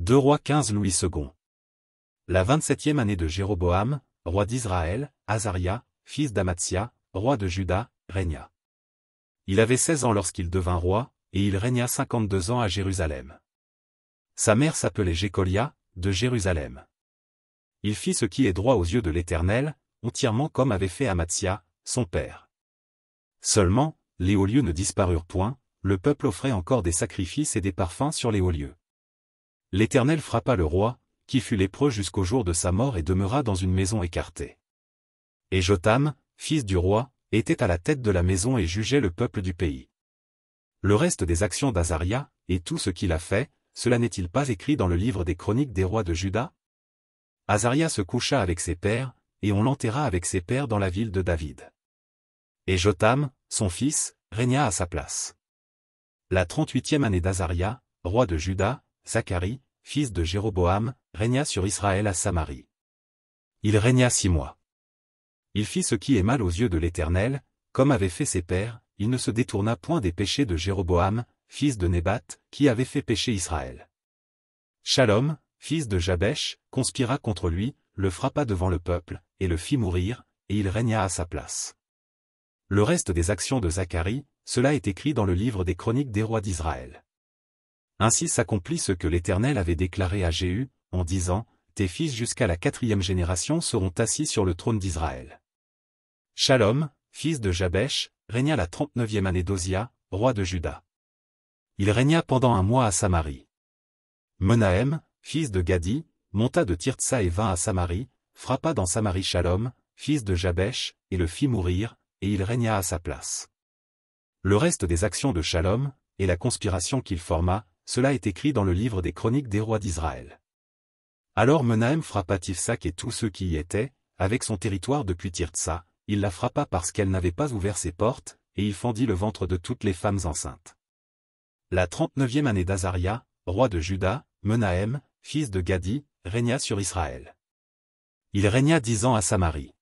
2 Rois 15 Louis II. La 27e année de Jéroboam, roi d'Israël, Azaria, fils d'Amatsia, roi de Juda, régna. Il avait 16 ans lorsqu'il devint roi, et il régna 52 ans à Jérusalem. Sa mère s'appelait Jécolia, de Jérusalem. Il fit ce qui est droit aux yeux de l'Éternel, entièrement comme avait fait Amatsia, son père. Seulement, les hauts lieux ne disparurent point, le peuple offrait encore des sacrifices et des parfums sur les hauts lieux. L'Éternel frappa le roi, qui fut lépreux jusqu'au jour de sa mort et demeura dans une maison écartée. Et Jotham, fils du roi, était à la tête de la maison et jugeait le peuple du pays. Le reste des actions d'Azaria, et tout ce qu'il a fait, cela n'est-il pas écrit dans le livre des chroniques des rois de Juda? Azaria se coucha avec ses pères, et on l'enterra avec ses pères dans la ville de David. Et Jotham, son fils, régna à sa place. La 38e année d'Azaria, roi de Juda, Zacharie, fils de Jéroboam, régna sur Israël à Samarie. Il régna 6 mois. Il fit ce qui est mal aux yeux de l'Éternel, comme avaient fait ses pères, il ne se détourna point des péchés de Jéroboam, fils de Nébat, qui avait fait pécher Israël. Shalom, fils de Jabesh, conspira contre lui, le frappa devant le peuple, et le fit mourir, et il régna à sa place. Le reste des actions de Zacharie, cela est écrit dans le livre des chroniques des rois d'Israël. Ainsi s'accomplit ce que l'Éternel avait déclaré à Jéhu, en disant, « Tes fils jusqu'à la 4e génération seront assis sur le trône d'Israël. » Shalom, fils de Jabesh, régna la 39e année d'Ozia, roi de Juda. Il régna pendant 1 mois à Samarie. Menahem, fils de Gadi, monta de Tirtsa et vint à Samarie, frappa dans Samarie Shalom, fils de Jabesh, et le fit mourir, et il régna à sa place. Le reste des actions de Shalom, et la conspiration qu'il forma, cela est écrit dans le livre des chroniques des rois d'Israël. Alors Menahem frappa Tifsak et tous ceux qui y étaient, avec son territoire depuis Tirtsa, il la frappa parce qu'elle n'avait pas ouvert ses portes, et il fendit le ventre de toutes les femmes enceintes. La 39e année d'Azaria, roi de Juda, Menahem, fils de Gadi, régna sur Israël. Il régna 10 ans à Samarie.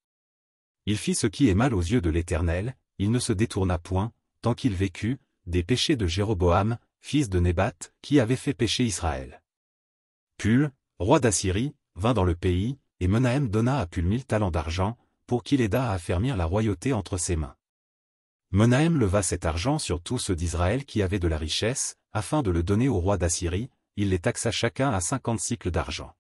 Il fit ce qui est mal aux yeux de l'Éternel, il ne se détourna point, tant qu'il vécut, des péchés de Jéroboam, fils de Nébat, qui avait fait pécher Israël. Pul, roi d'Assyrie, vint dans le pays, et Menahem donna à Pul 1000 talents d'argent, pour qu'il aidât à affermir la royauté entre ses mains. Menahem leva cet argent sur tous ceux d'Israël qui avaient de la richesse, afin de le donner au roi d'Assyrie, il les taxa chacun à 50 cycles d'argent.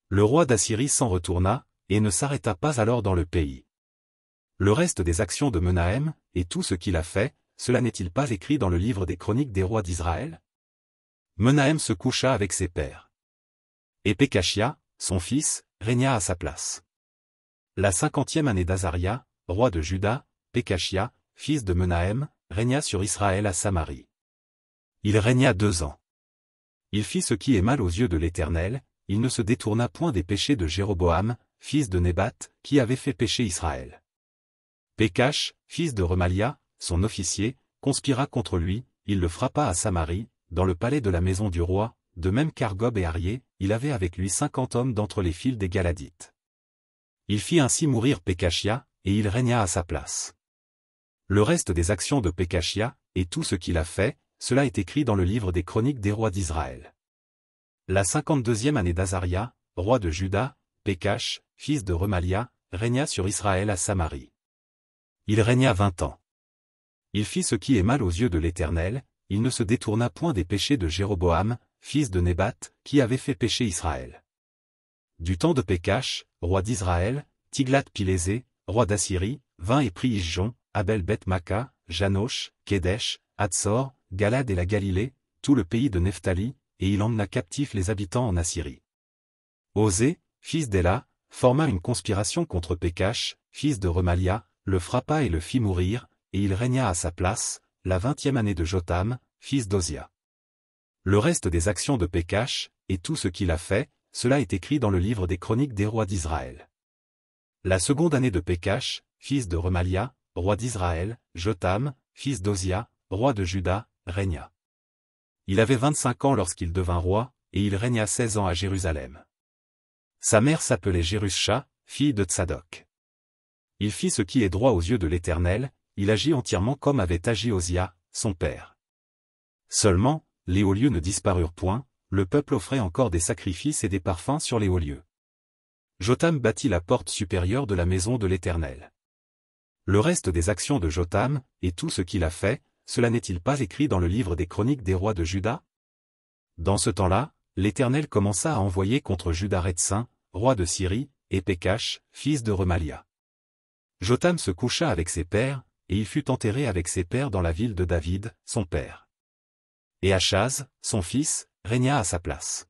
Le roi d'Assyrie s'en retourna, et ne s'arrêta pas alors dans le pays. Le reste des actions de Menahem, et tout ce qu'il a fait, cela n'est-il pas écrit dans le livre des chroniques des rois d'Israël? Menahem se coucha avec ses pères. Et Pékachia, son fils, régna à sa place. La 50e année d'Azaria, roi de Juda, Pékachia, fils de Menahem, régna sur Israël à Samarie. Il régna 2 ans. Il fit ce qui est mal aux yeux de l'Éternel, il ne se détourna point des péchés de Jéroboam, fils de Nébat, qui avait fait pécher Israël. Pékach, fils de Remalia, son officier, conspira contre lui, il le frappa à Samarie, dans le palais de la maison du roi, de même qu'Argob et Arié, il avait avec lui 50 hommes d'entre les fils des Galadites. Il fit ainsi mourir Pékachia, et il régna à sa place. Le reste des actions de Pékachia, et tout ce qu'il a fait, cela est écrit dans le livre des chroniques des rois d'Israël. La 52e année d'Azaria, roi de Juda, Pékach, fils de Remalia, régna sur Israël à Samarie. Il régna 20 ans. Il fit ce qui est mal aux yeux de l'Éternel, il ne se détourna point des péchés de Jéroboam, fils de Nébat, qui avait fait pécher Israël. Du temps de Pékach, roi d'Israël, Tiglath-Pilésé, roi d'Assyrie, vint et prit Isjon, Abel-Beth-Maca, Janosh, Kédesh, Hatzor, Galad et la Galilée, tout le pays de Nephtali, et il emmena captifs les habitants en Assyrie. Osée, fils d'Éla, forma une conspiration contre Pékach, fils de Remalia, le frappa et le fit mourir, et il régna à sa place, la 20e année de Jotham, fils d'Ozia. Le reste des actions de Pékach, et tout ce qu'il a fait, cela est écrit dans le livre des chroniques des rois d'Israël. La 2e année de Pékach, fils de Remalia, roi d'Israël, Jotham, fils d'Ozia, roi de Juda, régna. Il avait 25 ans lorsqu'il devint roi, et il régna 16 ans à Jérusalem. Sa mère s'appelait Jérusha, fille de Tsadok. Il fit ce qui est droit aux yeux de l'Éternel, il agit entièrement comme avait agi Ozia, son père. Seulement, les hauts lieux ne disparurent point, le peuple offrait encore des sacrifices et des parfums sur les hauts lieux. Jotham bâtit la porte supérieure de la maison de l'Éternel. Le reste des actions de Jotham, et tout ce qu'il a fait, cela n'est-il pas écrit dans le livre des chroniques des rois de Juda? Dans ce temps-là, l'Éternel commença à envoyer contre Juda Rétsin, roi de Syrie, et Pécache, fils de Remalia. Jotham se coucha avec ses pères, et il fut enterré avec ses pères dans la ville de David, son père. Et Achaz, son fils, régna à sa place.